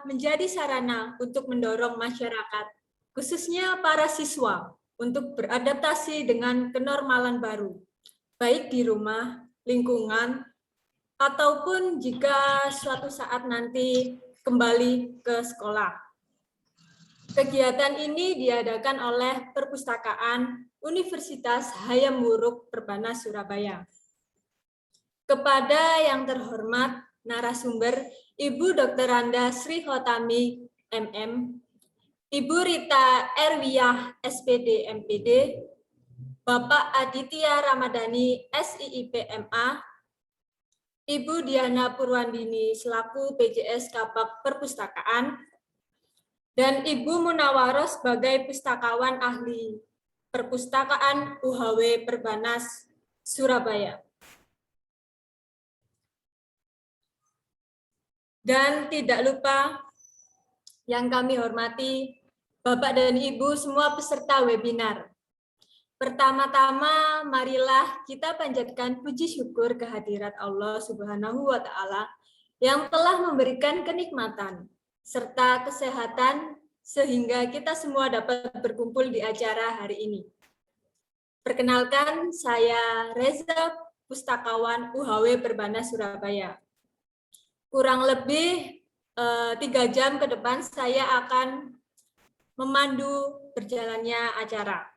menjadi sarana untuk mendorong masyarakat, khususnya para siswa, untuk beradaptasi dengan kenormalan baru, baik di rumah, lingkungan, ataupun jika suatu saat nanti kembali ke sekolah. Kegiatan ini diadakan oleh Perpustakaan Universitas Hayam Wuruk Perbanas Surabaya. Kepada yang terhormat narasumber Ibu Dr. Randa Sri Hotami, MM, Ibu Rita Erwiyah, SPD, MPD, Bapak Aditya Ramadhani, SIIP, MA, Ibu Diana Purwandini selaku PJS Kabak Perpustakaan, dan Ibu Munawaroh sebagai pustakawan ahli Perpustakaan UHW Perbanas Surabaya. Dan tidak lupa yang kami hormati Bapak dan Ibu semua peserta webinar. Pertama-tama marilah kita panjatkan puji syukur kehadirat Allah Subhanahu wa Ta'ala yang telah memberikan kenikmatan serta kesehatan sehingga kita semua dapat berkumpul di acara hari ini. Perkenalkan, saya Reza, pustakawan UHW Perbanas Surabaya. Kurang lebih 3 jam ke depan saya akan memandu berjalannya acara.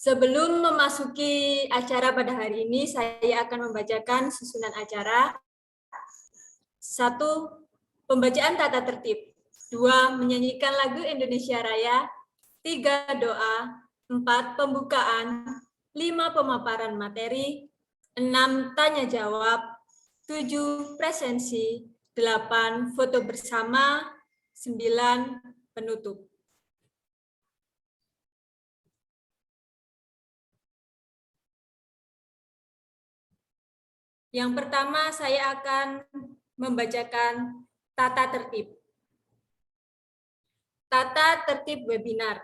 Sebelum memasuki acara pada hari ini, saya akan membacakan susunan acara. 1. Pembacaan tata tertib. 2. Menyanyikan lagu Indonesia Raya. 3. Doa. 4. Pembukaan. 5. Pemaparan materi. 6. Tanya jawab. 7. Presensi. 8. Foto bersama. 9. Penutup. Yang pertama, saya akan membacakan tata tertib. Tata tertib webinar.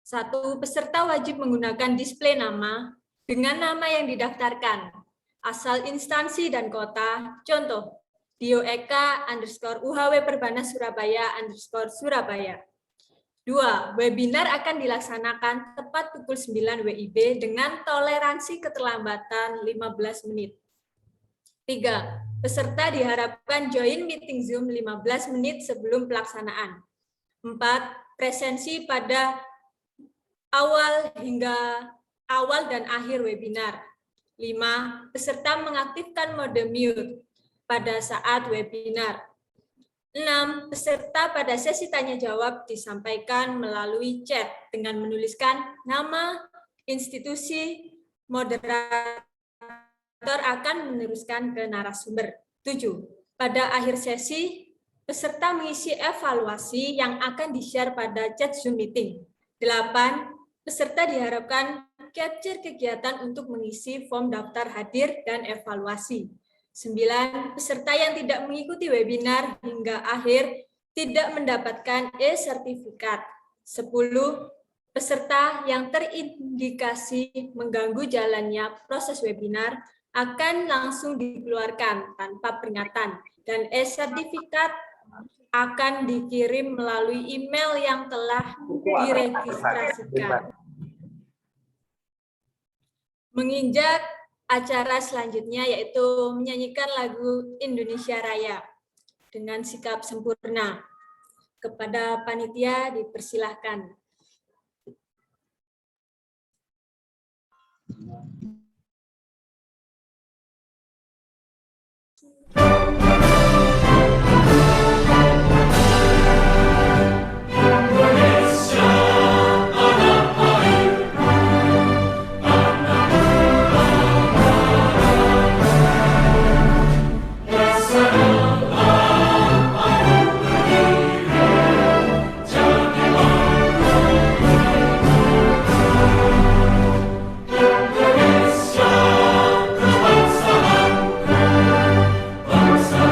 1. Peserta wajib menggunakan display nama dengan nama yang didaftarkan, asal instansi dan kota, contoh, dioeka_UHW Perbanas Surabaya _Surabaya. 2. Webinar akan dilaksanakan tepat pukul 9 WIB dengan toleransi keterlambatan 15 menit. 3. Peserta diharapkan join meeting Zoom 15 menit sebelum pelaksanaan. 4. Presensi pada awal dan akhir webinar. 5. Peserta mengaktifkan mode mute pada saat webinar. 6. Peserta pada sesi tanya jawab disampaikan melalui chat dengan menuliskan nama, institusi, moderator akan meneruskan ke narasumber. 7. Pada akhir sesi, peserta mengisi evaluasi yang akan di-share pada chat Zoom meeting. 8. Peserta diharapkan capture kegiatan untuk mengisi form daftar hadir dan evaluasi. 9. Peserta yang tidak mengikuti webinar hingga akhir tidak mendapatkan e-sertifikat. 10. Peserta yang terindikasi mengganggu jalannya proses webinar akan langsung dikeluarkan tanpa peringatan dan e-sertifikat akan dikirim melalui email yang telah diregistrasikan. Menginjak acara selanjutnya yaitu menyanyikan lagu Indonesia Raya dengan sikap sempurna. Kepada panitia dipersilahkan. Bangsa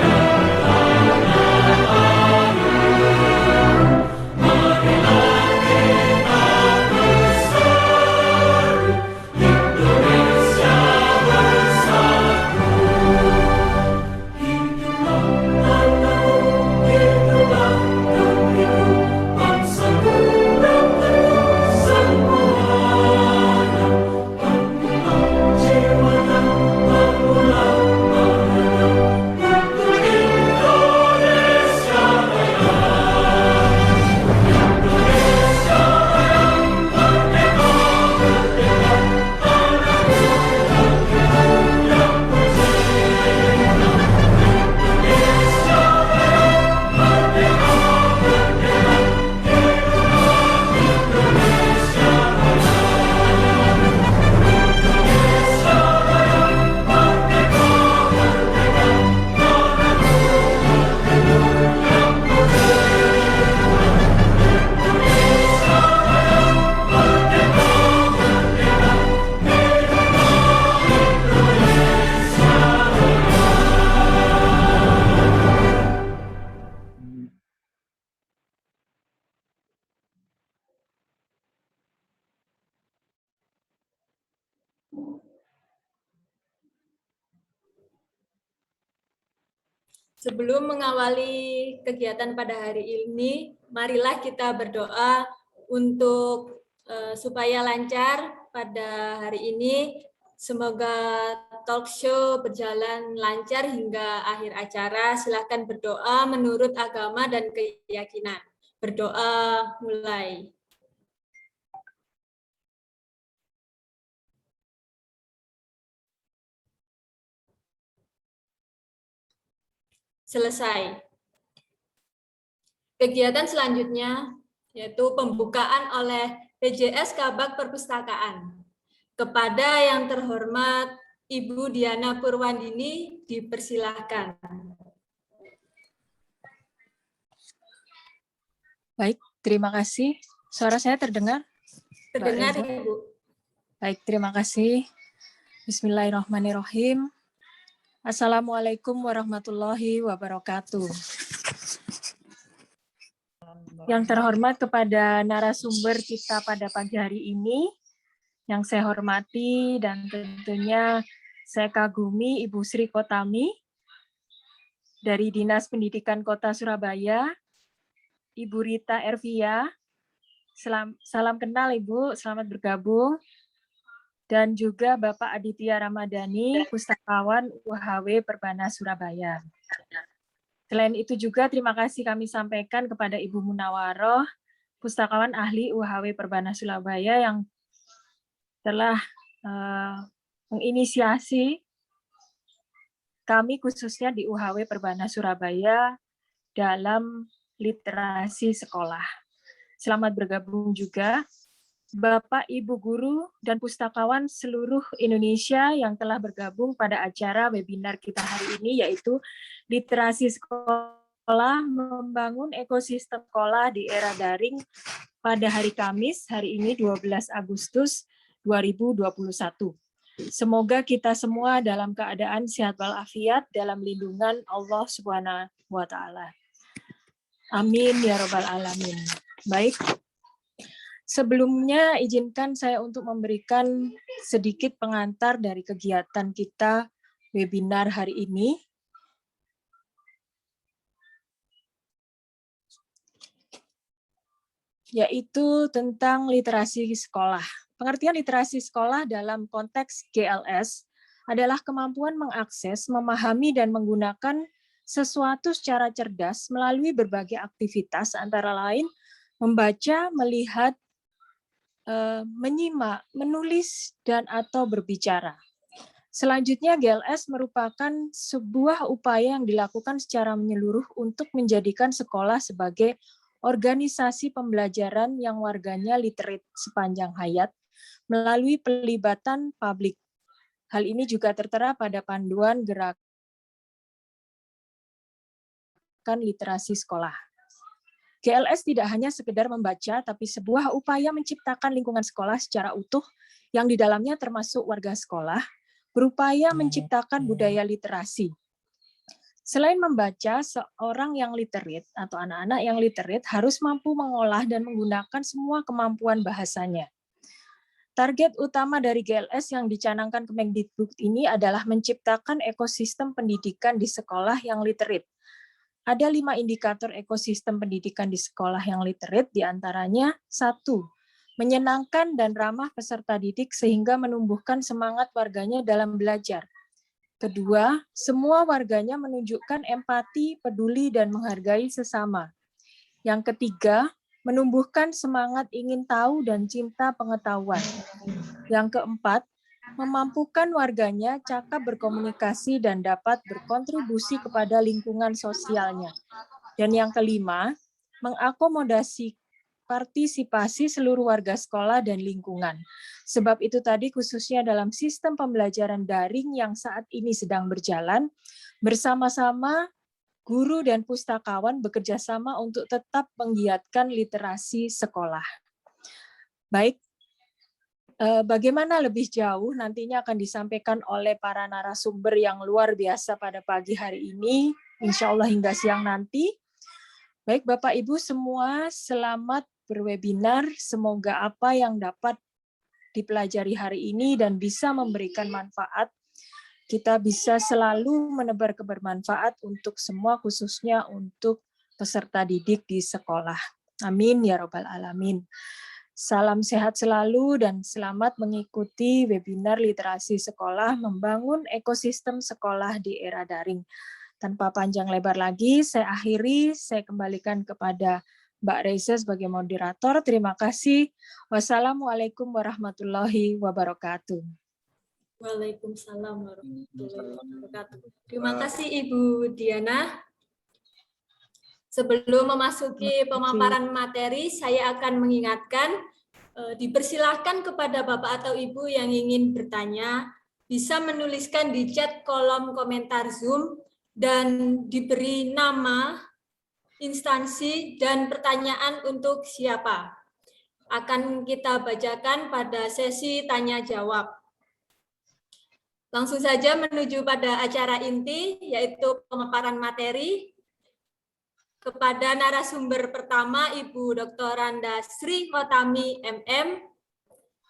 Sebelum mengawali kegiatan pada hari ini, marilah kita berdoa untuk supaya lancar pada hari ini. Semoga talk show berjalan lancar hingga akhir acara. Silakan berdoa menurut agama dan keyakinan. Berdoa mulai. Selesai. Kegiatan selanjutnya yaitu pembukaan oleh PJS Kabak Perpustakaan. Kepada yang terhormat Ibu Diana Purwandini, dipersilahkan. Baik, terima kasih. Suara saya terdengar? Terdengar, Ibu. Baik, terima kasih. Bismillahirrahmanirrahim. Assalamualaikum warahmatullahi wabarakatuh. Yang terhormat kepada narasumber kita pada pagi hari ini, yang saya hormati dan tentunya saya kagumi Ibu Sri Kotami dari Dinas Pendidikan Kota Surabaya, Ibu Rita Ervia, salam kenal Ibu, selamat bergabung. Dan juga Bapak Aditya Ramadhani, Pustakawan UHW Perbanas Surabaya. Selain itu juga terima kasih kami sampaikan kepada Ibu Munawaroh, Pustakawan Ahli UHW Perbanas Surabaya yang telah menginisiasi kami khususnya di UHW Perbanas Surabaya dalam literasi sekolah. Selamat bergabung juga Bapak, Ibu Guru, dan Pustakawan seluruh Indonesia yang telah bergabung pada acara webinar kita hari ini, yaitu Literasi Sekolah Membangun Ekosistem Sekolah di Era Daring pada hari Kamis, hari ini 12 Agustus 2021. Semoga kita semua dalam keadaan sehat walafiat dalam lindungan Allah Subhanahu wa Ta'ala. Amin ya Rabbal Alamin. Baik. Sebelumnya, izinkan saya untuk memberikan sedikit pengantar dari kegiatan kita webinar hari ini. Yaitu tentang literasi sekolah. Pengertian literasi sekolah dalam konteks GLS adalah kemampuan mengakses, memahami, dan menggunakan sesuatu secara cerdas melalui berbagai aktivitas, antara lain membaca, melihat, menyimak, menulis, dan atau berbicara. Selanjutnya, GLS merupakan sebuah upaya yang dilakukan secara menyeluruh untuk menjadikan sekolah sebagai organisasi pembelajaran yang warganya literate sepanjang hayat melalui pelibatan publik. Hal ini juga tertera pada panduan gerakan literasi sekolah. GLS tidak hanya sekedar membaca, tapi sebuah upaya menciptakan lingkungan sekolah secara utuh yang di dalamnya termasuk warga sekolah, berupaya menciptakan budaya literasi. Selain membaca, seorang yang literate atau anak-anak yang literate harus mampu mengolah dan menggunakan semua kemampuan bahasanya. Target utama dari GLS yang dicanangkan Kemendikbud ini adalah menciptakan ekosistem pendidikan di sekolah yang literate. Ada 5 indikator ekosistem pendidikan di sekolah yang literate, diantaranya 1. Menyenangkan dan ramah peserta didik sehingga menumbuhkan semangat warganya dalam belajar. Kedua, semua warganya menunjukkan empati, peduli, dan menghargai sesama. Yang ketiga, menumbuhkan semangat ingin tahu dan cinta pengetahuan. Yang keempat, memampukan warganya cakap berkomunikasi dan dapat berkontribusi kepada lingkungan sosialnya. Dan yang kelima, mengakomodasi partisipasi seluruh warga sekolah dan lingkungan. Sebab itu tadi khususnya dalam sistem pembelajaran daring yang saat ini sedang berjalan, bersama-sama guru dan pustakawan bekerja sama untuk tetap menggiatkan literasi sekolah. Baik, bagaimana lebih jauh nantinya akan disampaikan oleh para narasumber yang luar biasa pada pagi hari ini, insya Allah hingga siang nanti. Baik Bapak Ibu semua, selamat berwebinar. Semoga apa yang dapat dipelajari hari ini dan bisa memberikan manfaat kita bisa selalu menebar kebermanfaat untuk semua, khususnya untuk peserta didik di sekolah. Amin ya Rabbal Alamin. Salam sehat selalu dan selamat mengikuti webinar literasi sekolah membangun ekosistem sekolah di era daring. Tanpa panjang lebar lagi, saya akhiri, saya kembalikan kepada Mbak Reza sebagai moderator. Terima kasih. Wassalamualaikum warahmatullahi wabarakatuh. Waalaikumsalam warahmatullahi wabarakatuh. Terima kasih Ibu Diana. Sebelum memasuki pemaparan materi, saya akan mengingatkan, dipersilahkan kepada Bapak atau Ibu yang ingin bertanya, bisa menuliskan di chat kolom komentar Zoom dan diberi nama, instansi, dan pertanyaan untuk siapa. Akan kita bacakan pada sesi tanya-jawab. Langsung saja menuju pada acara inti, yaitu pemaparan materi. Kepada narasumber pertama, Ibu Dr. Randa Sri Khotami, MM.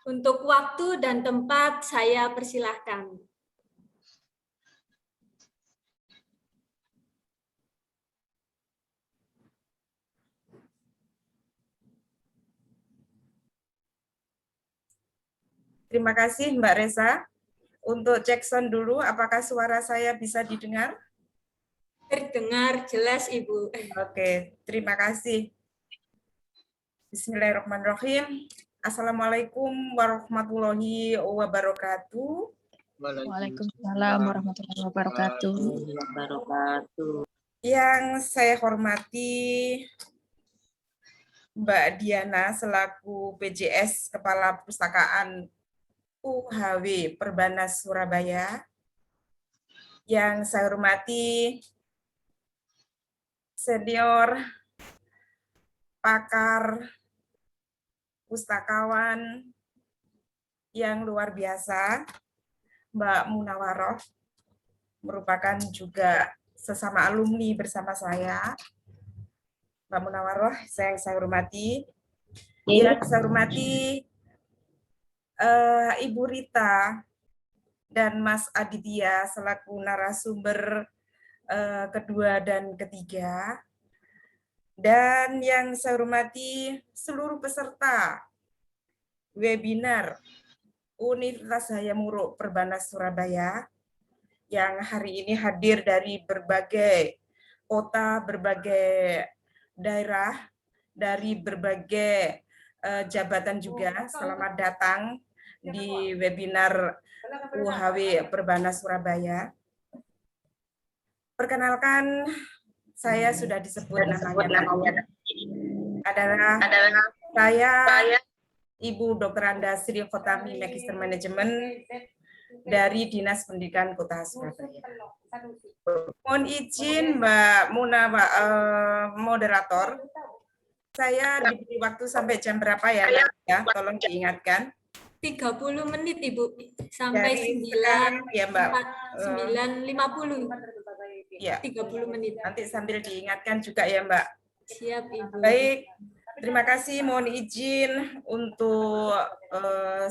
Untuk waktu dan tempat, saya persilahkan. Terima kasih Mbak Reza. Untuk cek sound dulu, apakah suara saya bisa didengar? Terdengar jelas, Ibu. Oke, terima kasih. Bismillahirrahmanirrahim. Assalamualaikum warahmatullahi wabarakatuh. Waalaikumsalam warahmatullahi wabarakatuh. Yang saya hormati Mbak Diana selaku PJS Kepala Pustakaan UHW Perbanas Surabaya. Yang saya hormati senior pakar pustakawan yang luar biasa, Mbak Munawaroh, merupakan juga sesama alumni bersama saya. Mbak Munawaroh, yang saya hormati. Yang saya hormati Ibu Rita dan Mas Aditya selaku narasumber kedua dan ketiga. Dan yang saya hormati seluruh peserta webinar Universitas Hayamuruk Perbanas Surabaya yang hari ini hadir dari berbagai kota, berbagai daerah, dari berbagai jabatan juga. Selamat datang di webinar UHW Perbanas Surabaya. Perkenalkan, saya sudah disebut namanya. Adalah saya Ibu Dr. Randa Sri Khotami, Magister Manajemen dari Dinas Pendidikan Kota Surabaya. Mohon izin Mbak Muna, moderator, saya diberi waktu sampai jam berapa ya? Tolong diingatkan. 30 menit, Ibu. Sampai Dari 9, ya, Mbak. 9.50. Ya, 30 menit. nanti sambil diingatkan juga ya, Mbak. Siap, Ibu. Baik, terima kasih. Mohon izin untuk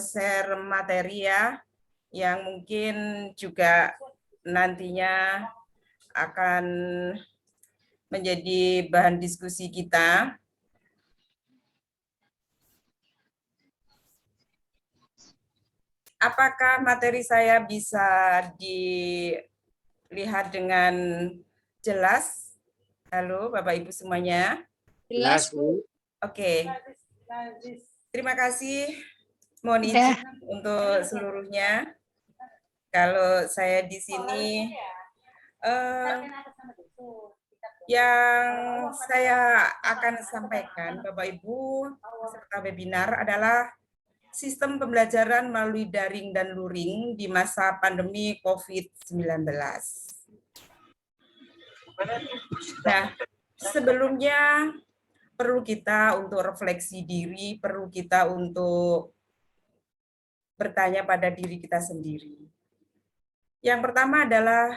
share materi ya, yang mungkin juga nantinya akan menjadi bahan diskusi kita. Apakah materi saya bisa dilihat dengan jelas? Halo, Bapak Ibu semuanya. Jelas, Bu. Oke. Terima kasih. Mohon izin untuk seluruhnya. Kalau saya di sini yang saya akan sampaikan, Bapak Ibu, peserta webinar adalah sistem pembelajaran melalui daring dan luring di masa pandemi COVID-19. Nah, sebelumnya perlu kita untuk refleksi diri, perlu kita untuk bertanya pada diri kita sendiri. Yang pertama adalah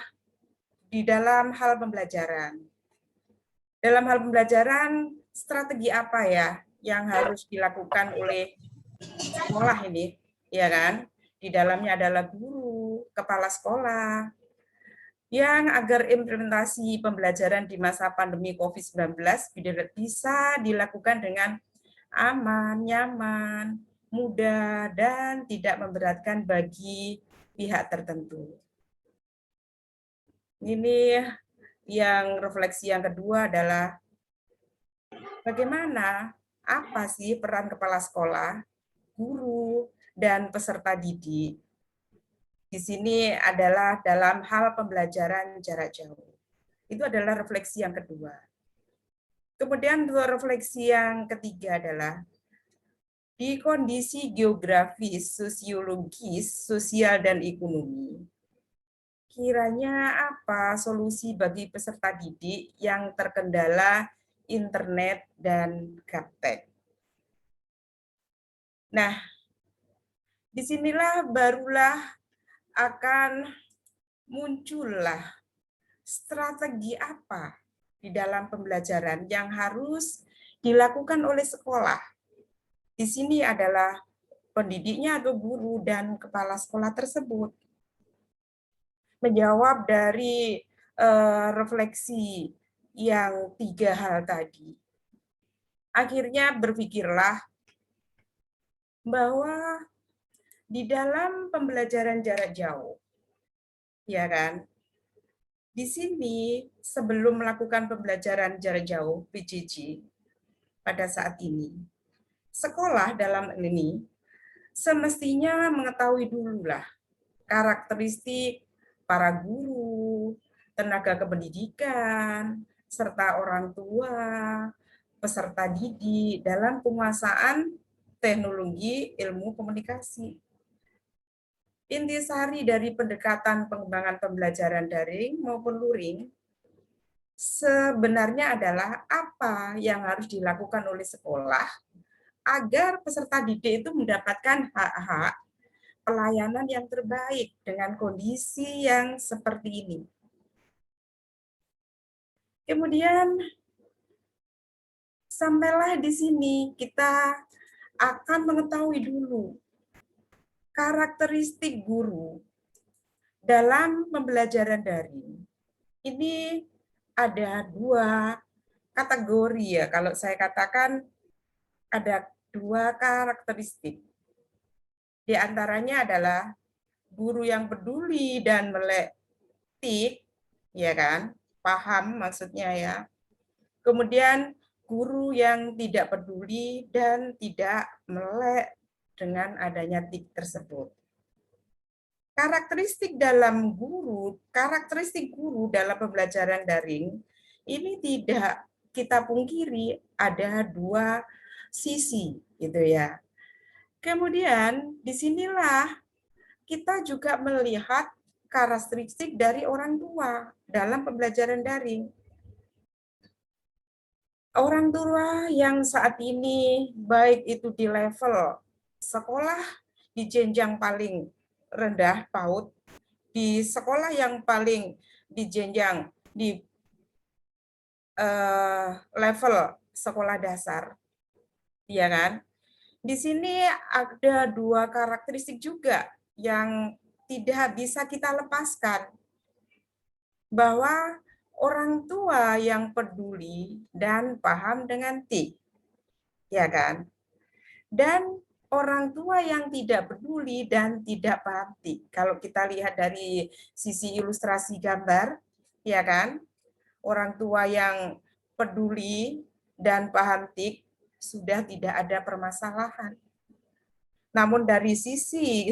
di dalam hal pembelajaran. Dalam hal pembelajaran, strategi apa ya yang harus dilakukan oleh sekolah ini, ya kan? Di dalamnya adalah guru, kepala sekolah, yang agar implementasi pembelajaran di masa pandemi COVID-19 bisa dilakukan dengan aman, nyaman, mudah, dan tidak memberatkan bagi pihak tertentu. Ini yang refleksi yang kedua adalah bagaimana, apa sih peran kepala sekolah, guru, dan peserta didik di sini adalah dalam hal pembelajaran jarak jauh. Itu adalah refleksi yang kedua. Kemudian refleksi yang ketiga adalah di kondisi geografis, sosiologis, sosial, dan ekonomi. Kiranya apa solusi bagi peserta didik yang terkendala internet dan gaptek? Nah, disinilah barulah akan muncullah strategi apa di dalam pembelajaran yang harus dilakukan oleh sekolah. Di sini adalah pendidiknya atau guru dan kepala sekolah tersebut. Menjawab dari refleksi yang 3 hal tadi. Akhirnya berpikirlah bahwa di dalam pembelajaran jarak jauh, ya kan, di sini sebelum melakukan pembelajaran jarak jauh (PJJ) pada saat ini, sekolah dalam ini semestinya mengetahui dululah karakteristik para guru, tenaga kependidikan, serta orang tua, peserta didik dalam penguasaan teknologi ilmu komunikasi. Intisari dari pendekatan pengembangan pembelajaran daring maupun luring sebenarnya adalah apa yang harus dilakukan oleh sekolah agar peserta didik itu mendapatkan hak-hak pelayanan yang terbaik dengan kondisi yang seperti ini. Kemudian sampailah di sini kita akan mengetahui dulu karakteristik guru dalam pembelajaran daring. Ini ada 2 kategori ya, kalau saya katakan ada 2 karakteristik. Di antaranya adalah guru yang peduli dan melek tik, ya kan, paham maksudnya ya. Kemudian guru yang tidak peduli dan tidak melek dengan adanya tik tersebut. Karakteristik guru dalam pembelajaran daring ini tidak kita pungkiri ada 2 sisi, gitu ya. Kemudian disinilah kita juga melihat karakteristik dari orang tua dalam pembelajaran daring. Orang tua yang saat ini baik itu di level sekolah di jenjang paling rendah PAUD, di sekolah yang paling di jenjang di level sekolah dasar, ya kan? Di sini ada 2 karakteristik juga yang tidak bisa kita lepaskan, bahwa orang tua yang peduli dan paham dengan tik, ya kan? Dan orang tua yang tidak peduli dan tidak paham tik. Kalau kita lihat dari sisi ilustrasi gambar, ya kan? Orang tua yang peduli dan paham tik sudah tidak ada permasalahan. Namun dari sisi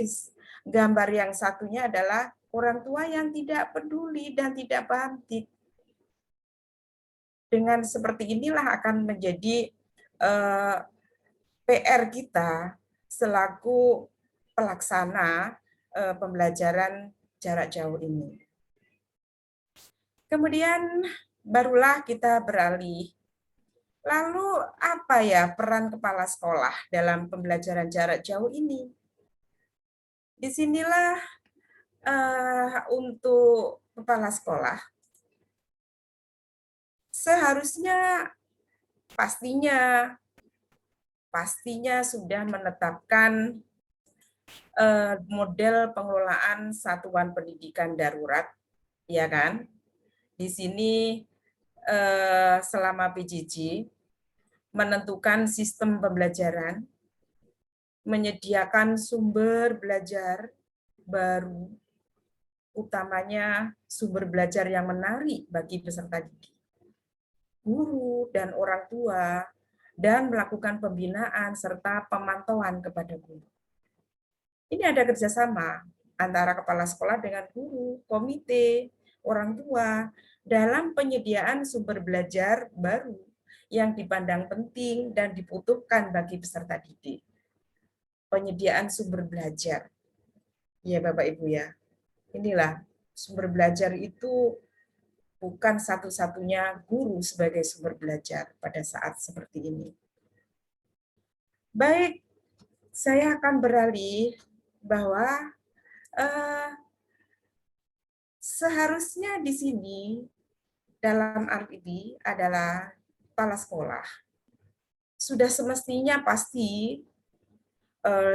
gambar yang satunya adalah orang tua yang tidak peduli dan tidak paham tik. Dengan seperti inilah akan menjadi PR kita selaku pelaksana pembelajaran jarak jauh ini. Kemudian barulah kita beralih. Lalu apa ya peran kepala sekolah dalam pembelajaran jarak jauh ini? Disinilah untuk kepala sekolah seharusnya pastinya sudah menetapkan model pengelolaan satuan pendidikan darurat, ya kan? Di sini selama PJJ menentukan sistem pembelajaran, menyediakan sumber belajar baru, utamanya sumber belajar yang menarik bagi peserta didik, guru dan orang tua, dan melakukan pembinaan serta pemantauan kepada guru. Ini ada kerjasama antara kepala sekolah dengan guru, komite, orang tua, dalam penyediaan sumber belajar baru yang dipandang penting dan dibutuhkan bagi peserta didik. Penyediaan sumber belajar. Ya Bapak Ibu ya, inilah sumber belajar itu bukan satu-satunya guru sebagai sumber belajar pada saat seperti ini. Baik, saya akan beralih bahwa seharusnya di sini dalam arti ini adalah kepala sekolah sudah semestinya pasti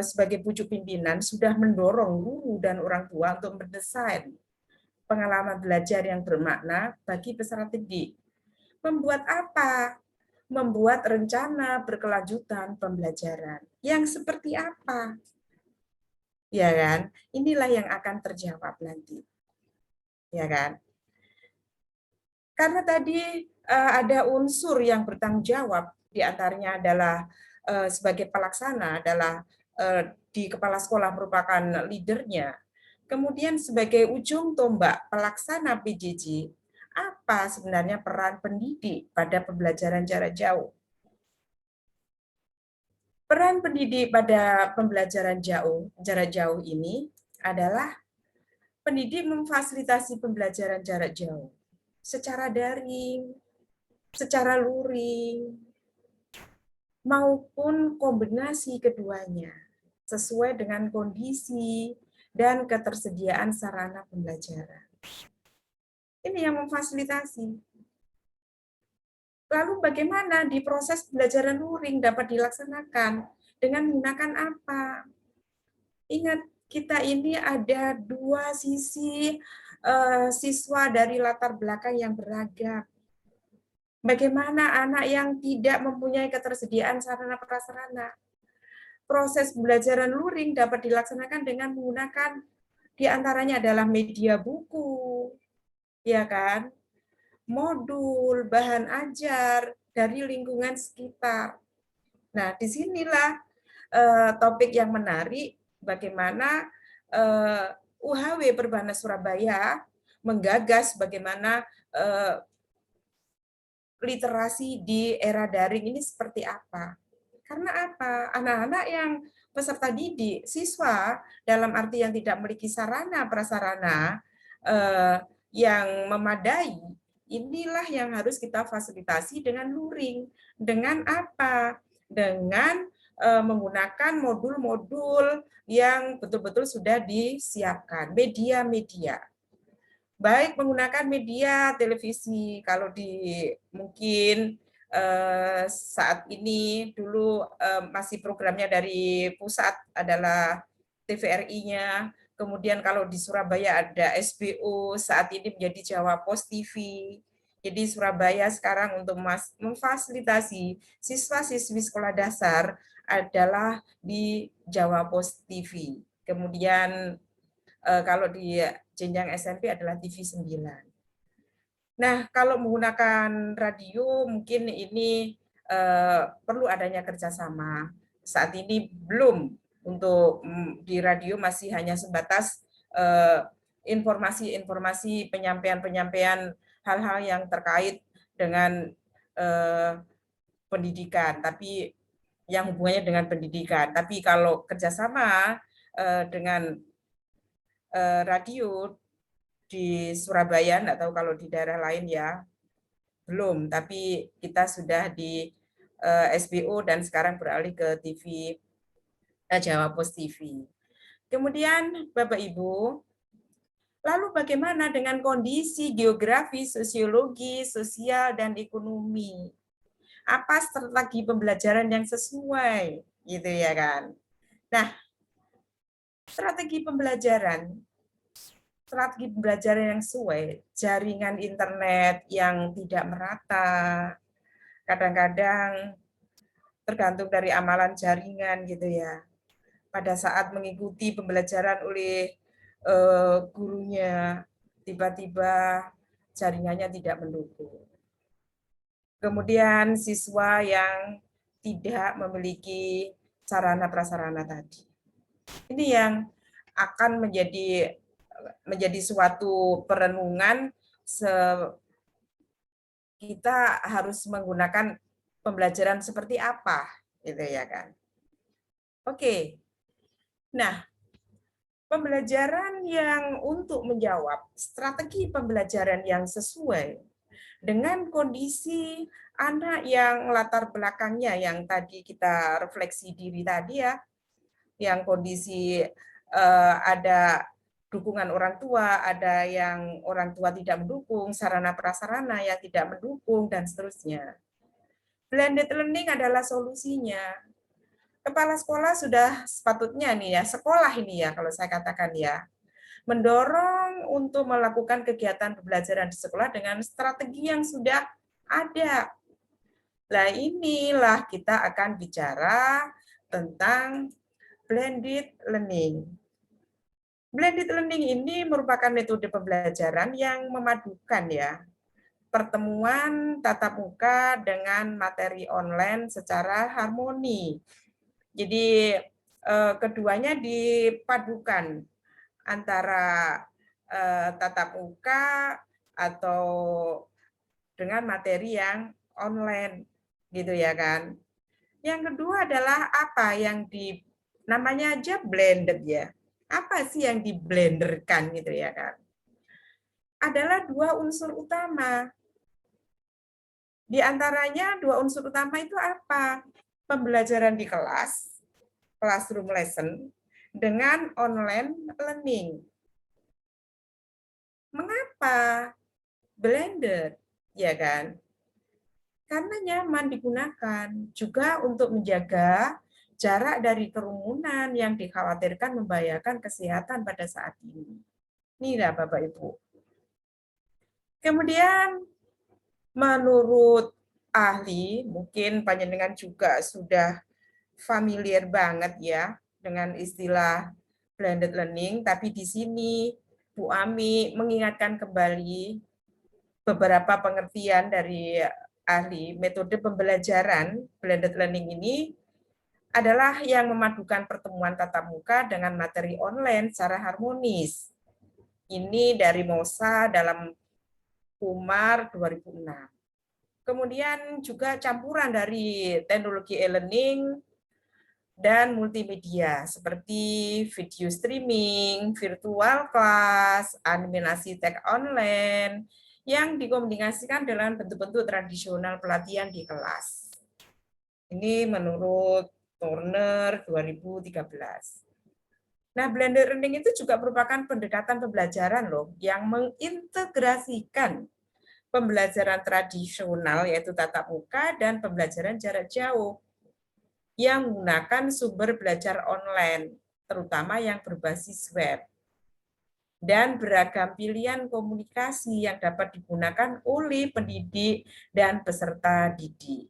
sebagai pucuk pimpinan sudah mendorong guru dan orang tua untuk mendesain pengalaman belajar yang bermakna bagi peserta didik. Membuat apa? Membuat rencana berkelanjutan pembelajaran. Yang seperti apa? Ya kan? Inilah yang akan terjawab nanti. Ya kan? Karena tadi ada unsur yang bertanggung jawab, di antaranya adalah sebagai pelaksana adalah di kepala sekolah merupakan leadernya. Kemudian sebagai ujung tombak pelaksana PJJ, apa sebenarnya peran pendidik pada pembelajaran jarak jauh? Peran pendidik pada pembelajaran jarak jauh ini adalah pendidik memfasilitasi pembelajaran jarak jauh secara daring, secara luring, maupun kombinasi keduanya sesuai dengan kondisi dan ketersediaan sarana pembelajaran. Ini yang memfasilitasi. Lalu bagaimana di proses pembelajaran luring dapat dilaksanakan? Dengan menggunakan apa? Ingat, kita ini ada dua sisi siswa dari latar belakang yang beragam. Bagaimana anak yang tidak mempunyai ketersediaan sarana prasarana? Proses pembelajaran luring dapat dilaksanakan dengan menggunakan diantaranya adalah media buku, ya kan? Modul, bahan ajar dari lingkungan sekitar. Nah, disinilah topik yang menarik, bagaimana UHW Perbanas Surabaya menggagas bagaimana literasi di era daring ini seperti apa. Karena apa? Anak-anak yang peserta didik, siswa dalam arti yang tidak memiliki sarana prasarana yang memadai, inilah yang harus kita fasilitasi dengan luring. Dengan apa? Dengan menggunakan modul-modul yang betul-betul sudah disiapkan, media-media. Baik menggunakan media televisi, kalau di mungkin saat ini dulu masih programnya dari pusat adalah TVRI-nya, kemudian kalau di Surabaya ada SBO, saat ini menjadi Jawa Pos TV. Jadi Surabaya sekarang untuk memfasilitasi siswa-siswi sekolah dasar adalah di Jawa Pos TV. Kemudian kalau di jenjang SMP adalah TV 9. Nah, kalau menggunakan radio mungkin ini perlu adanya kerjasama. Saat ini belum, untuk di radio masih hanya sebatas informasi-informasi penyampaian hal-hal yang terkait dengan pendidikan, tapi yang hubungannya dengan pendidikan. Tapi kalau kerjasama dengan radio di Surabaya, nggak tahu kalau di daerah lain ya, belum. Tapi kita sudah di SBO dan sekarang beralih ke TV Jawa Pos TV. Kemudian Bapak Ibu, lalu bagaimana dengan kondisi geografi, sosiologi, sosial, dan ekonomi? Apa strategi pembelajaran yang sesuai, gitu ya kan? Nah, Strategi pembelajaran yang sesuai, jaringan internet yang tidak merata, kadang-kadang tergantung dari amalan jaringan gitu ya. Pada saat mengikuti pembelajaran oleh gurunya, tiba-tiba jaringannya tidak mendukung. Kemudian siswa yang tidak memiliki sarana prasarana tadi. Ini yang akan menjadi suatu perenungan, kita harus menggunakan pembelajaran seperti apa, gitu ya kan. Oke. Nah, pembelajaran yang untuk menjawab strategi pembelajaran yang sesuai dengan kondisi anak yang latar belakangnya yang tadi kita refleksi diri tadi ya, yang kondisi ada dukungan orang tua, ada yang orang tua tidak mendukung, sarana prasarana yang tidak mendukung, dan seterusnya. Blended learning adalah solusinya. Kepala sekolah sudah sepatutnya nih ya, sekolah ini ya kalau saya katakan ya, mendorong untuk melakukan kegiatan pembelajaran di sekolah dengan strategi yang sudah ada. Nah, inilah kita akan bicara tentang blended learning. Blended learning ini merupakan metode pembelajaran yang memadukan ya, pertemuan tatap muka dengan materi online secara harmoni. Jadi keduanya dipadukan antara tatap muka atau dengan materi yang online gitu ya kan. Yang kedua adalah apa yang namanya aja blended ya. Apa sih yang diblenderkan gitu ya kan? Adalah dua unsur utama. Di antaranya dua unsur utama itu apa? Pembelajaran di kelas, classroom lesson, dengan online learning. Mengapa blended? Ya kan? Karena nyaman digunakan, juga untuk menjaga jarak dari kerumunan yang dikhawatirkan membahayakan kesehatan pada saat ini. Inilah Bapak Ibu. Kemudian menurut ahli, mungkin panjenengan juga sudah familiar banget ya dengan istilah blended learning, tapi di sini Bu Ami mengingatkan kembali beberapa pengertian dari ahli. Metode pembelajaran blended learning ini adalah yang memadukan pertemuan tatap muka dengan materi online secara harmonis. Ini dari Mosa dalam Umar 2006. Kemudian juga campuran dari teknologi e-learning dan multimedia seperti video streaming, virtual class, animasi teks online yang dikomunikasikan dengan bentuk-bentuk tradisional pelatihan di kelas. Ini menurut Turner 2013. Nah, blended learning itu juga merupakan pendekatan pembelajaran loh yang mengintegrasikan pembelajaran tradisional yaitu tatap muka dan pembelajaran jarak jauh yang menggunakan sumber belajar online, terutama yang berbasis web. Dan beragam pilihan komunikasi yang dapat digunakan oleh pendidik dan peserta didik.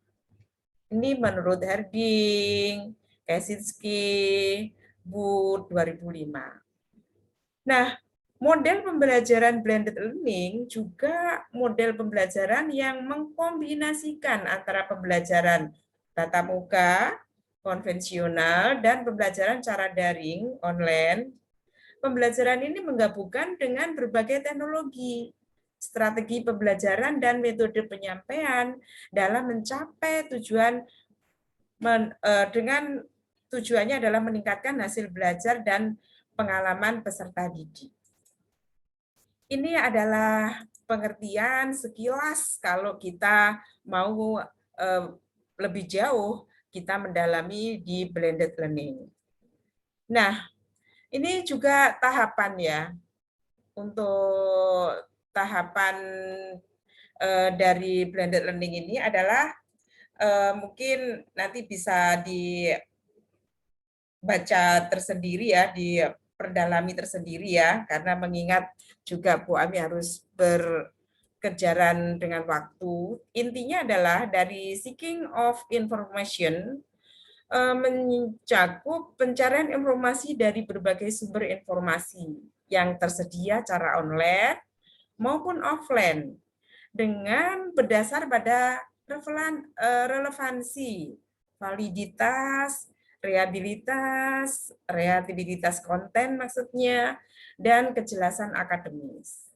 Ini menurut Herding, Kaczynski, Wood 2005. Nah, model pembelajaran blended learning juga model pembelajaran yang mengkombinasikan antara pembelajaran tatap muka, konvensional, dan pembelajaran cara daring, online. Pembelajaran ini menggabungkan dengan berbagai teknologi, strategi pembelajaran, dan metode penyampaian dalam mencapai tujuan dengan tujuannya adalah meningkatkan hasil belajar dan pengalaman peserta didik. Ini adalah pengertian sekilas kalau kita mau lebih jauh kita mendalami di blended learning. Nah, ini juga tahapan ya. Untuk tahapan dari blended learning ini adalah mungkin nanti bisa dibaca tersendiri ya di perdalami tersendiri ya, karena mengingat juga Bu Ami harus berkejaran dengan waktu. Intinya adalah dari seeking of information mencakup pencarian informasi dari berbagai sumber informasi yang tersedia secara online maupun offline dengan berdasar pada relevansi, validitas, reliabilitas konten maksudnya, dan kejelasan akademis.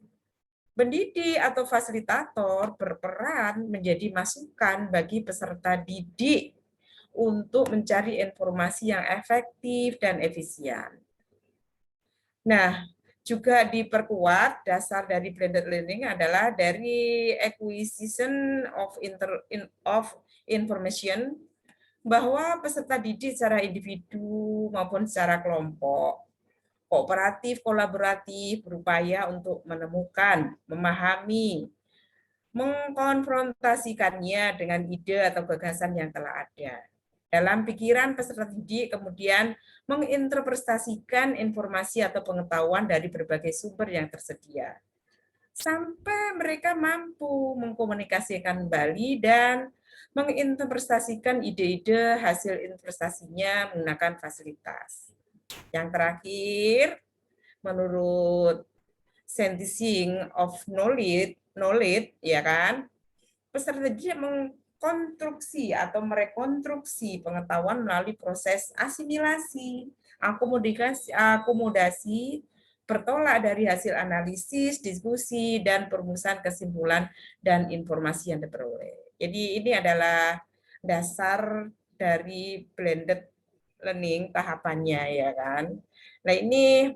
Pendidik atau fasilitator berperan menjadi masukan bagi peserta didik untuk mencari informasi yang efektif dan efisien. Nah, juga diperkuat dasar dari blended learning adalah dari acquisition of information, bahwa peserta didik secara individu maupun secara kelompok, kooperatif, kolaboratif, berupaya untuk menemukan, memahami, mengkonfrontasikannya dengan ide atau gagasan yang telah ada. Dalam pikiran peserta didik kemudian menginterpretasikan informasi atau pengetahuan dari berbagai sumber yang tersedia, sampai mereka mampu mengkomunikasikan kembali dan menginterpretasikan ide-ide hasil investasinya menggunakan fasilitas. Yang terakhir, menurut Sentencing of knowledge, ya kan, peserta didik mengkonstruksi atau merekonstruksi pengetahuan melalui proses asimilasi, akomodasi, bertolak dari hasil analisis, diskusi, dan perumusan kesimpulan dan informasi yang diperoleh. Jadi ini adalah dasar dari blended learning tahapannya, ya kan. Nah ini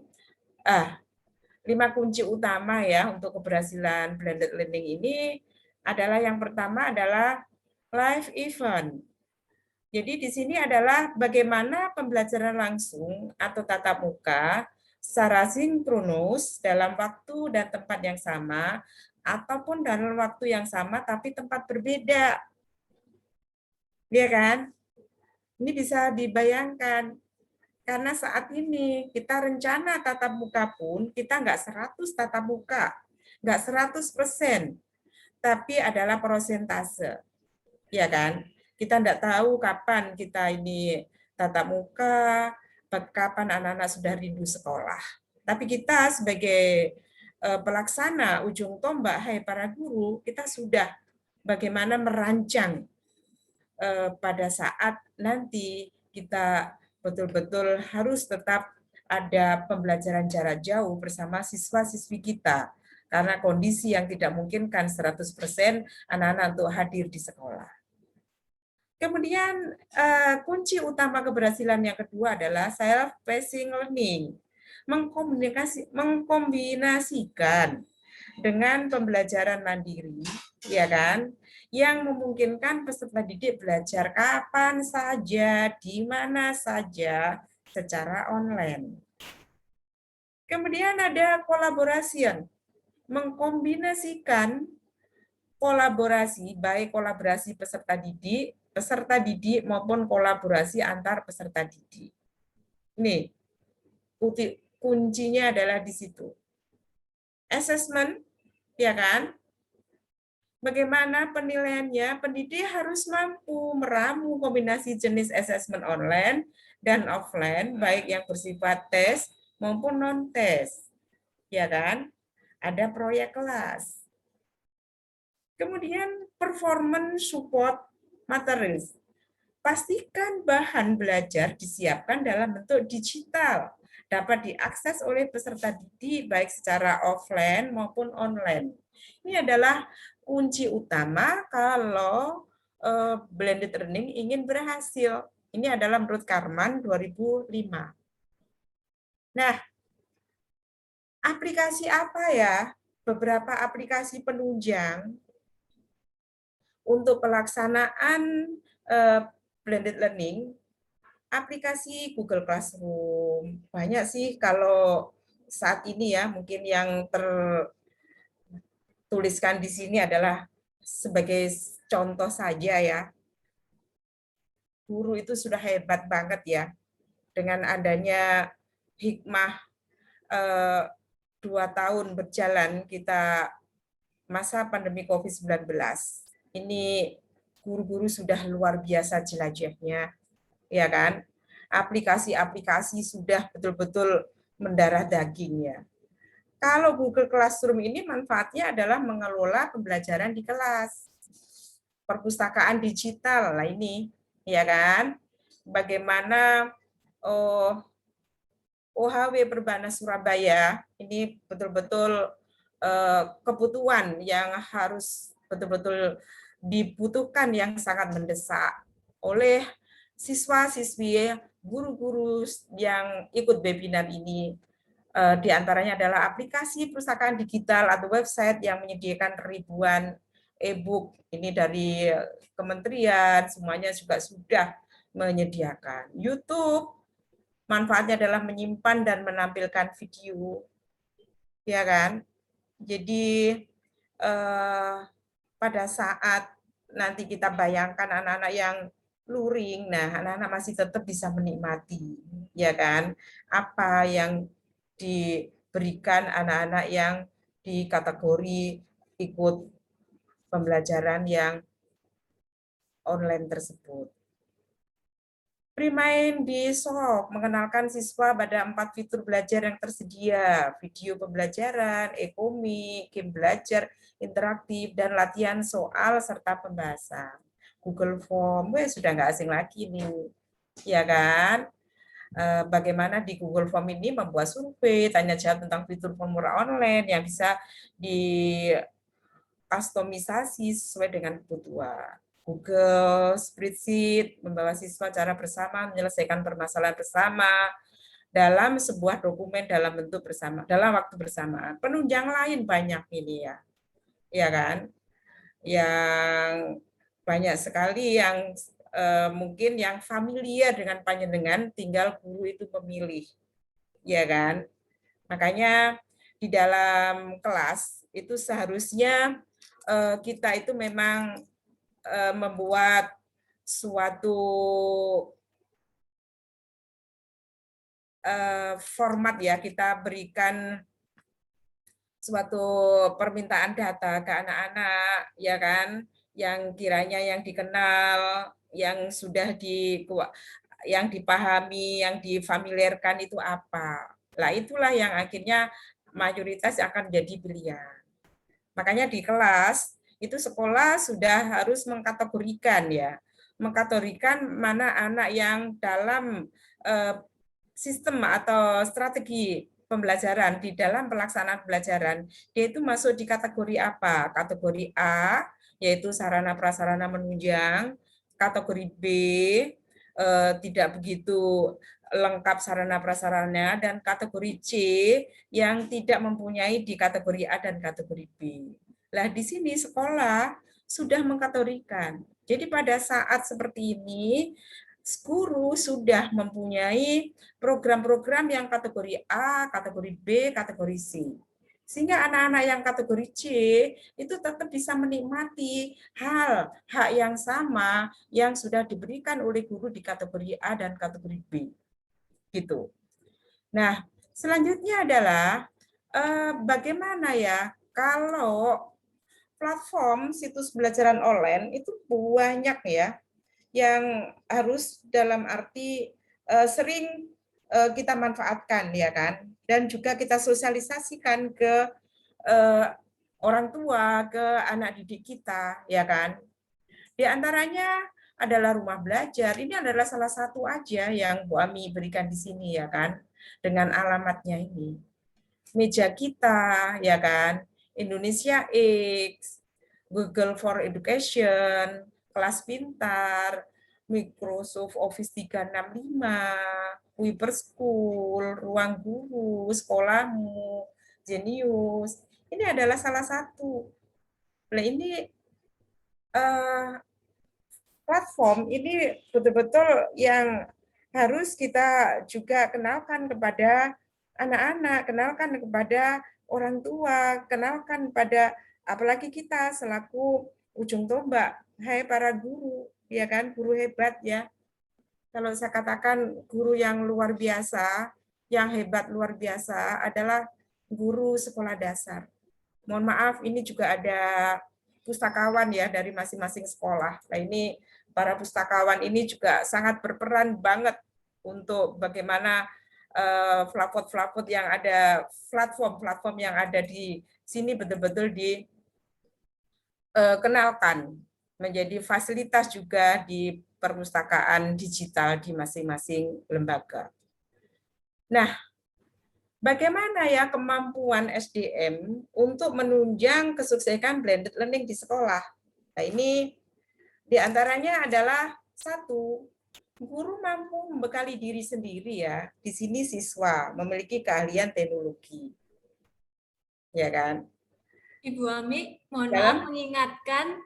5 kunci utama ya untuk keberhasilan blended learning ini adalah yang pertama adalah live event. Jadi di sini adalah bagaimana pembelajaran langsung atau tatap muka secara sinkronus dalam waktu dan tempat yang sama, ataupun dalam waktu yang sama tapi tempat berbeda. Ya kan? Ini bisa dibayangkan. Karena saat ini kita rencana tatap muka pun kita nggak 100 tatap muka, nggak 100%, tapi adalah persentase. Ya kan? Kita nggak tahu kapan kita ini tatap muka, kapan anak-anak sudah rindu sekolah. Tapi kita sebagai pelaksana ujung tombak, hai para guru, kita sudah bagaimana merancang pada saat nanti kita betul-betul harus tetap ada pembelajaran jarak jauh bersama siswa-siswi kita, karena kondisi yang tidak memungkinkan 100% anak-anak untuk hadir di sekolah. Kemudian kunci utama keberhasilan yang kedua adalah self-pacing learning, mengkombinasikan dengan pembelajaran mandiri, ya kan, yang memungkinkan peserta didik belajar kapan saja, di mana saja, secara online. Kemudian ada kolaborasi, mengkombinasikan kolaborasi, baik kolaborasi peserta didik maupun kolaborasi antar peserta didik. Ini kuncinya adalah di situ. Assessment, ya kan? Bagaimana penilaiannya? Pendidik harus mampu meramu kombinasi jenis assessment online dan offline, baik yang bersifat tes maupun non-tes. Ya kan? Ada proyek kelas. Kemudian performance support materials. Pastikan bahan belajar disiapkan dalam bentuk digital, dapat diakses oleh peserta didik baik secara offline maupun online. Ini adalah kunci utama kalau blended learning ingin berhasil. Ini adalah menurut Karman 2005. Nah, aplikasi apa ya? Beberapa aplikasi penunjang untuk pelaksanaan blended learning, aplikasi Google Classroom. Banyak sih kalau saat ini ya, mungkin yang tertuliskan di sini adalah sebagai contoh saja ya. Guru itu sudah hebat banget ya. Dengan adanya hikmah 2 tahun berjalan kita masa pandemi COVID-19. Ini guru-guru sudah luar biasa jelajahnya, ya kan? Aplikasi-aplikasi sudah betul-betul mendarah dagingnya. Kalau Google Classroom ini manfaatnya adalah mengelola pembelajaran di kelas. Perpustakaan digital lah ini, ya kan? Bagaimana OHW Perbanas Surabaya ini betul-betul kebutuhan yang harus betul-betul dibutuhkan yang sangat mendesak oleh siswa-siswi, guru-guru yang ikut webinar ini. Di antaranya adalah aplikasi perpustakaan digital atau website yang menyediakan ribuan e-book. Ini dari kementerian, semuanya juga sudah menyediakan. YouTube, manfaatnya adalah menyimpan dan menampilkan video. Ya kan? Jadi pada saat nanti kita bayangkan anak-anak yang luring, nah anak-anak masih tetap bisa menikmati, ya kan? Apa yang diberikan anak-anak yang di kategori ikut pembelajaran yang online tersebut. Remind di SOP mengenalkan siswa pada 4 fitur belajar yang tersedia, video pembelajaran, e-komik, game belajar, interaktif, dan latihan soal serta pembahasan. Google Form, sudah nggak asing lagi nih, ya kan? Bagaimana di Google Form ini membuat survei, tanya jawab tentang fitur formulir online yang bisa di-customisasi sesuai dengan kebutuhan. Google Spreadsheet membawa siswa cara bersama menyelesaikan permasalahan bersama dalam sebuah dokumen dalam bentuk bersama, dalam waktu bersamaan. Penunjang lain banyak ini ya, ya kan? Yang banyak sekali yang mungkin yang familiar dengan panjenengan, tinggal guru itu memilih, ya kan? Makanya di dalam kelas itu seharusnya kita itu memang membuat suatu format ya, kita berikan suatu permintaan data ke anak-anak, ya kan, yang kiranya yang dikenal, yang sudah yang dipahami, yang difamiliarkan itu apa. Lah itulah yang akhirnya mayoritas akan jadi pilihan. Makanya di kelas itu sekolah sudah harus mengkategorikan ya, mengkategorikan mana anak yang dalam sistem atau strategi pembelajaran di dalam pelaksanaan pembelajaran, dia itu masuk di kategori apa? Kategori A, yaitu sarana prasarana menunjang, kategori B, tidak begitu lengkap sarana prasarana, dan kategori C yang tidak mempunyai di kategori A dan kategori B. Lah di sini sekolah sudah mengkategorikan. Jadi pada saat seperti ini guru sudah mempunyai program-program yang kategori A, kategori B, kategori C. Sehingga anak-anak yang kategori C itu tetap bisa menikmati hak yang sama yang sudah diberikan oleh guru di kategori A dan kategori B. Gitu. Nah, selanjutnya adalah bagaimana ya kalau platform situs pembelajaran online itu banyak ya yang harus dalam arti sering kita manfaatkan ya kan, dan juga kita sosialisasikan ke orang tua, ke anak didik kita ya kan. Di antaranya adalah rumah belajar. Ini adalah salah satu aja yang Bu Ami berikan di sini ya kan, dengan alamatnya ini. Meja kita ya kan, Indonesia X, Google for Education, Kelas Pintar, Microsoft Office 365, Weber School, Ruang Guru, Sekolahmu, Genius. Ini adalah salah satu. Nah, ini platform ini betul-betul yang harus kita juga kenalkan kepada anak-anak, kenalkan kepada orang tua, kenalkan pada apalagi kita selaku ujung tombak, hai para guru, ya kan, guru hebat ya. Kalau saya katakan guru yang luar biasa, yang hebat luar biasa adalah guru sekolah dasar. Mohon maaf, ini juga ada pustakawan ya dari masing-masing sekolah. Nah, ini para pustakawan ini juga sangat berperan banget untuk bagaimana platform yang ada, platform yang ada di sini betul-betul dikenalkan menjadi fasilitas juga di perpustakaan digital di masing-masing lembaga. Nah, bagaimana ya kemampuan SDM untuk menunjang kesuksesan blended learning di sekolah? Nah, ini diantaranya adalah satu, guru mampu membekali diri sendiri ya. Di sini siswa memiliki keahlian teknologi, ya kan? Ibu Ami, mohon Dalam maaf mengingatkan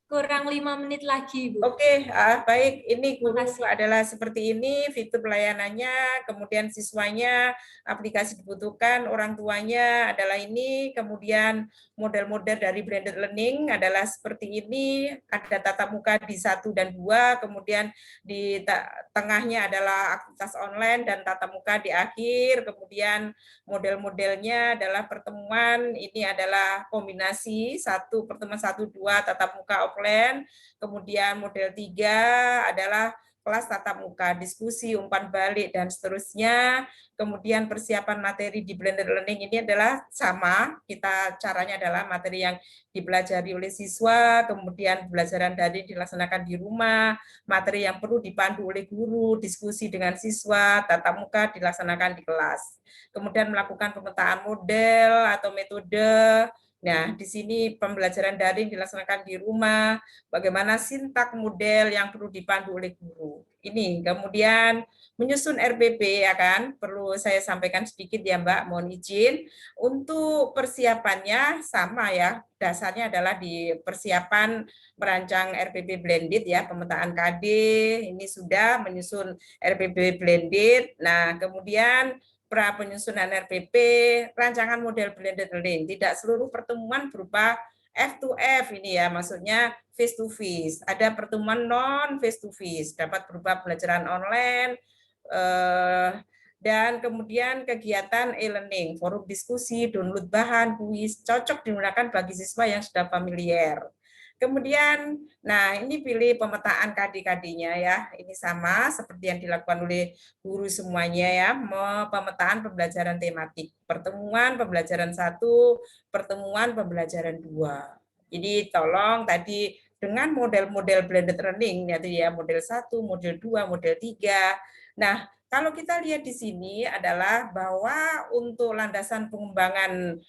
kurang 5 menit lagi, Bu. Oke, baik. Ini guru Makasih. adalah seperti ini, fitur pelayanannya, kemudian siswanya, aplikasi dibutuhkan, orang tuanya adalah ini, kemudian model-model dari blended learning adalah seperti ini, ada tatap muka di 1 dan 2, kemudian di tengahnya adalah aktivitas online dan tatap muka di akhir, kemudian model-modelnya adalah pertemuan, ini adalah kombinasi pertemuan 1, 2, tatap muka offline. Kemudian model 3 adalah kelas tatap muka, diskusi, umpan balik, dan seterusnya. Kemudian persiapan materi di blended learning ini adalah sama, caranya adalah materi yang dipelajari oleh siswa, kemudian pembelajaran daring dilaksanakan di rumah, materi yang perlu dipandu oleh guru, diskusi dengan siswa, tatap muka dilaksanakan di kelas. Kemudian melakukan pemetaan model atau metode. Nah, di sini pembelajaran daring dilaksanakan di rumah, bagaimana sintak model yang perlu dipandu oleh guru. Ini, kemudian menyusun RPP, ya kan, perlu saya sampaikan sedikit ya Mbak, mohon izin. Untuk persiapannya sama ya, dasarnya adalah di persiapan merancang RPP blended ya, pemetaan KD, ini sudah menyusun RPP blended. Nah, kemudian pra penyusunan RPP, rancangan model blended learning. Tidak seluruh pertemuan berupa F2F ini ya, maksudnya face to face. Ada pertemuan non face to face, dapat berupa pembelajaran online, dan kemudian kegiatan e-learning, forum diskusi, download bahan, kuis, cocok digunakan bagi siswa yang sudah familiar. Kemudian, nah ini pilih pemetaan KD-KD-nya ya, ini sama seperti yang dilakukan oleh guru semuanya ya, pemetaan pembelajaran tematik, pertemuan pembelajaran 1, pertemuan pembelajaran 2. Jadi tolong tadi dengan model-model blended learning, ya model 1, model 2, model 3. Nah, kalau kita lihat di sini adalah bahwa untuk landasan pengembangan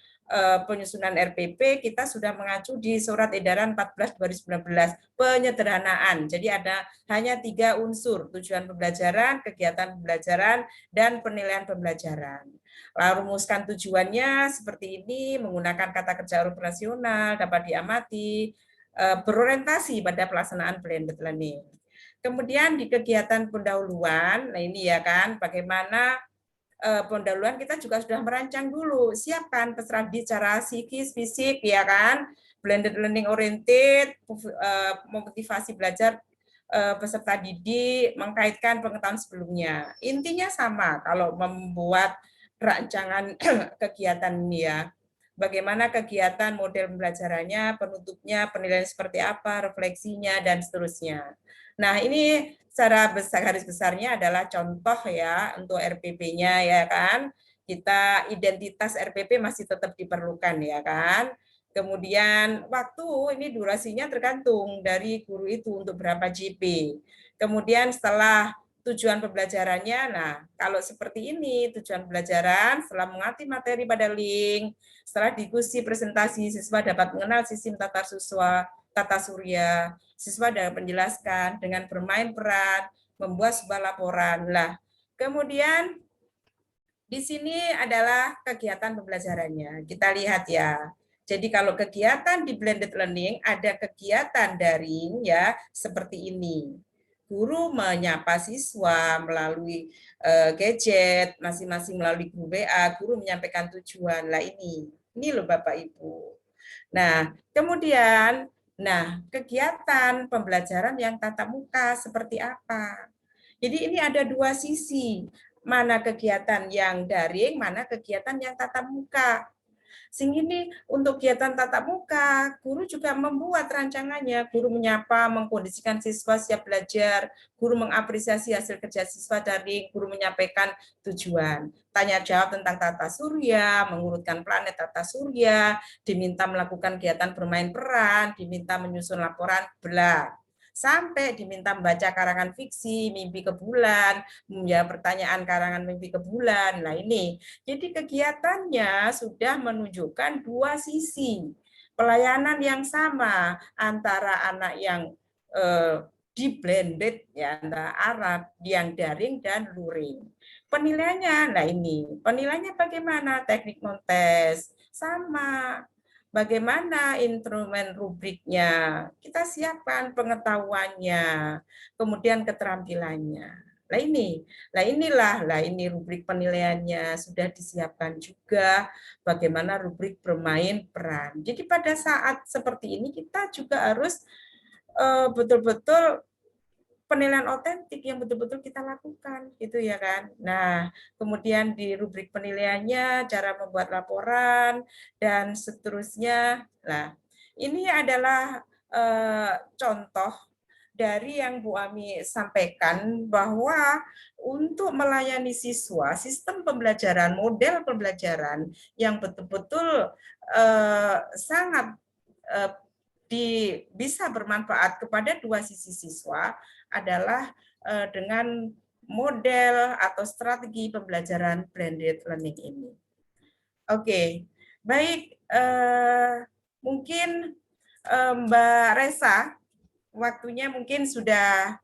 penyusunan RPP kita sudah mengacu di Surat Edaran 14/2019 penyederhanaan. Jadi ada hanya 3 unsur, tujuan pembelajaran, kegiatan pembelajaran, dan penilaian pembelajaran. Lalu rumuskan tujuannya seperti ini, menggunakan kata kerja operasional, dapat diamati, berorientasi pada pelaksanaan blended learning. Kemudian di kegiatan pendahuluan, nah ini ya kan, bagaimana pendahuluan kita juga sudah merancang dulu, siapkan peserta didik secara psikis, fisik, ya kan, blended learning oriented, motivasi belajar peserta didik, mengkaitkan pengetahuan sebelumnya. Intinya sama kalau membuat rancangan kegiatan ini ya. Bagaimana kegiatan, model pembelajarannya, penutupnya, penilaian seperti apa, refleksinya, dan seterusnya. Nah, ini secara garis besarnya adalah contoh ya untuk RPP-nya ya kan. Kita identitas RPP masih tetap diperlukan ya kan. Kemudian waktu ini durasinya tergantung dari guru itu untuk berapa JP. Kemudian setelah tujuan pembelajarannya, nah kalau seperti ini tujuan pembelajaran setelah mengerti materi pada link, setelah diskusi presentasi siswa dapat mengenal sistem tata surya, siswa dapat menjelaskan dengan bermain peran, membuat sebuah laporan. Lah, kemudian di sini adalah kegiatan pembelajarannya. Kita lihat ya. Jadi kalau kegiatan di blended learning ada kegiatan daring ya seperti ini. Guru menyapa siswa melalui gadget, masing-masing melalui grup WA, guru menyampaikan tujuan. Lah ini loh Bapak Ibu. Nah, kemudian kegiatan pembelajaran yang tatap muka seperti apa? Jadi ini ada 2 sisi. mana kegiatan yang daring, mana kegiatan yang tatap muka. Sehingga ini untuk kegiatan tatap muka, guru juga membuat rancangannya. Guru menyapa, mengkondisikan siswa siap belajar, guru mengapresiasi hasil kerja siswa daring, guru menyampaikan tujuan. Tanya jawab tentang tata surya, mengurutkan planet tata surya, diminta melakukan kegiatan bermain peran, diminta menyusun laporan, bla. Sampai diminta membaca karangan fiksi, mimpi ke bulan, menjawab pertanyaan karangan mimpi ke bulan. Nah ini, jadi kegiatannya sudah menunjukkan dua sisi. Pelayanan yang sama antara anak yang di blended ya, antara Arab yang daring dan luring. Penilaiannya, nah ini, penilaiannya bagaimana? Teknik non-tes sama. Bagaimana instrumen rubriknya? Kita siapkan pengetahuannya, kemudian keterampilannya. Lah ini rubrik penilaiannya sudah disiapkan juga, bagaimana rubrik bermain peran. Jadi pada saat seperti ini kita juga harus betul-betul penilaian otentik yang betul-betul kita lakukan, gitu ya kan. Nah, kemudian di rubrik penilaiannya, cara membuat laporan dan seterusnya. Nah, ini adalah contoh dari yang Bu Ami sampaikan bahwa untuk melayani siswa, sistem pembelajaran, model pembelajaran yang betul-betul sangat bisa bermanfaat kepada dua sisi siswa adalah dengan model atau strategi pembelajaran blended learning ini. Oke, baik. Mungkin Mbak Resa, waktunya mungkin sudah